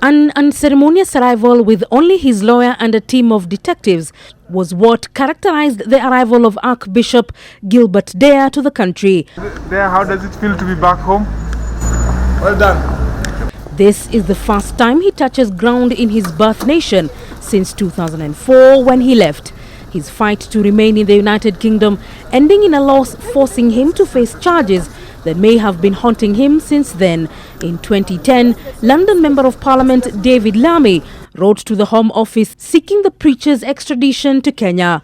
An unceremonious arrival with only his lawyer and a team of detectives was what characterized the arrival of Archbishop Gilbert Deya to the country. There, how does it feel to be back home? Well done. This is the first time he touches ground in his birth nation since 2004 when he left. His fight to remain in the United Kingdom ending in a loss, forcing him to face charges that may have been haunting him since then. In 2010, London Member of Parliament David Lammy wrote to the Home Office seeking the preacher's extradition to Kenya.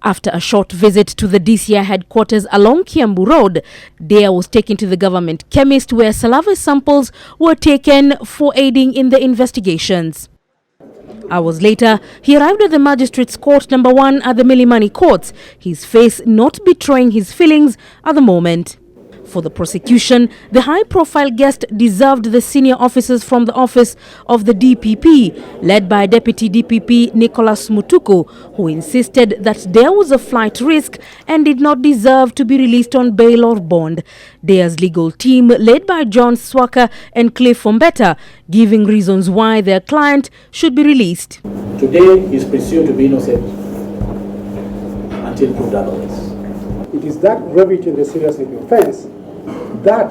After a short visit to the DCI headquarters along Kiambu Road, Deya was taken to the government chemist where saliva samples were taken for aiding in the investigations. Hours later, he arrived at the Magistrates Court number 1 at the Milimani Courts, his face not betraying his feelings at the moment. For the prosecution, the high-profile guest deserved the senior officers from the office of the DPP, led by Deputy DPP Nicholas Mutuku, who insisted that there was a flight risk and did not deserve to be released on bail or bond. Deya's legal team, led by John Swaka and Cliff Ombeta, giving reasons why their client should be released. Today, he is presumed to be innocent until proved otherwise. It is that gravity and the seriousness of the offense that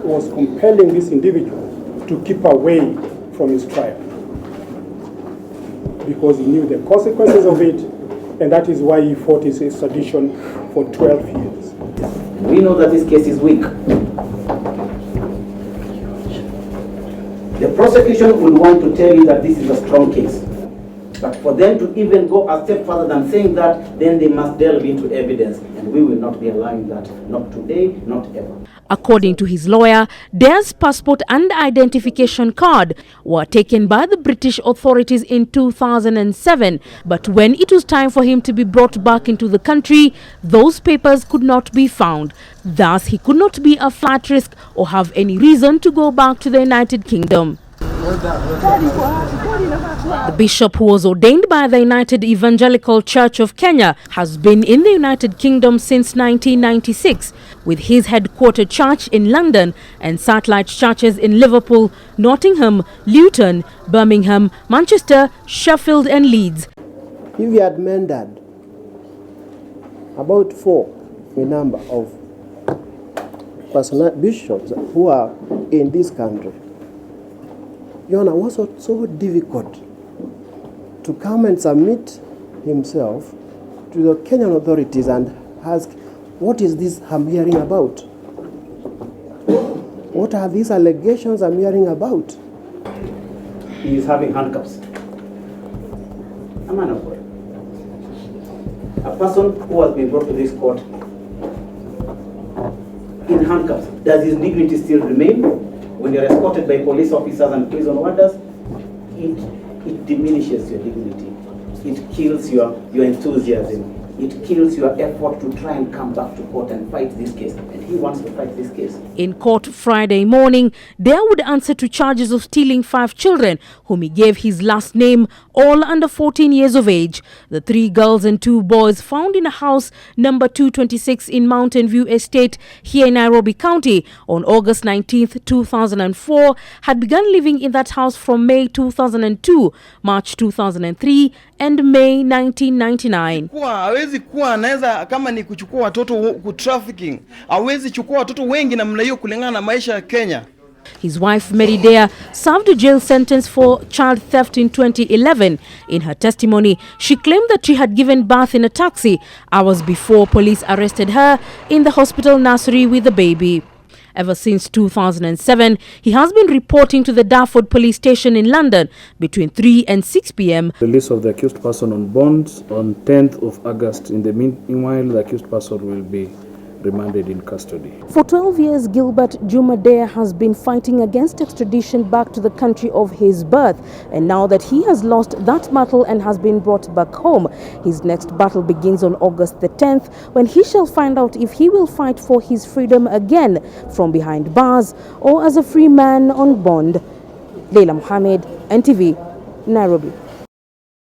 was compelling this individual to keep away from his trial, because he knew the consequences of it, and that is why he fought his extradition for 12 years. We know that this case is weak. The prosecution would want to tell you that this is a strong case. But for them to even go a step further than saying that, then they must delve into evidence. And we will not be allowing that. Not today, not ever. According to his lawyer, Deya's passport and identification card were taken by the British authorities in 2007. But when it was time for him to be brought back into the country, those papers could not be found. Thus, he could not be a flight risk or have any reason to go back to the United Kingdom. The bishop, who was ordained by the United Evangelical Church of Kenya, has been in the United Kingdom since 1996, with his headquarter church in London and satellite churches in Liverpool, Nottingham, Luton, Birmingham, Manchester, Sheffield and Leeds. If we had remanded about 4 a number of personal bishops who are in this country, Your Honor, was so difficult to come and submit himself to the Kenyan authorities and ask, what is this I'm hearing about? What are these allegations I'm hearing about? He is having handcuffs. A man of God. A person who has been brought to this court in handcuffs. Does his dignity still remain? When you're escorted by police officers and prison warders, it diminishes your dignity. It kills your enthusiasm. It kills your effort to try and come back to court and fight this case. And he wants to fight this case. In court Friday morning, Deya would answer to charges of stealing 5 children, whom he gave his last name, all under 14 years of age. The 3 girls and 2 boys found in a house number 226 in Mountain View Estate here in Nairobi County on August 19th, 2004, had begun living in that house from May 2002, March 2003 and May 1999. Hawezi kuwa anaweza kama ni kuchukua watoto ku trafficking. Hawezi chukua watoto wengi namna hiyo kulingana na maisha ya Kenya. His wife, Mary Deya, served a jail sentence for child theft in 2011. In her testimony, she claimed that she had given birth in a taxi hours before police arrested her in the hospital nursery with the baby. Ever since 2007, he has been reporting to the Darford police station in London between 3 and 6 p.m. Release of the accused person on bond on 10th of August. In the meanwhile, the accused person will be remanded in custody. For 12 years, Gilbert Deya has been fighting against extradition back to the country of his birth. And now that he has lost that battle and has been brought back home, his next battle begins on August the 10th, when he shall find out if he will fight for his freedom again from behind bars or as a free man on bond. Leila Mohammed, NTV, Nairobi.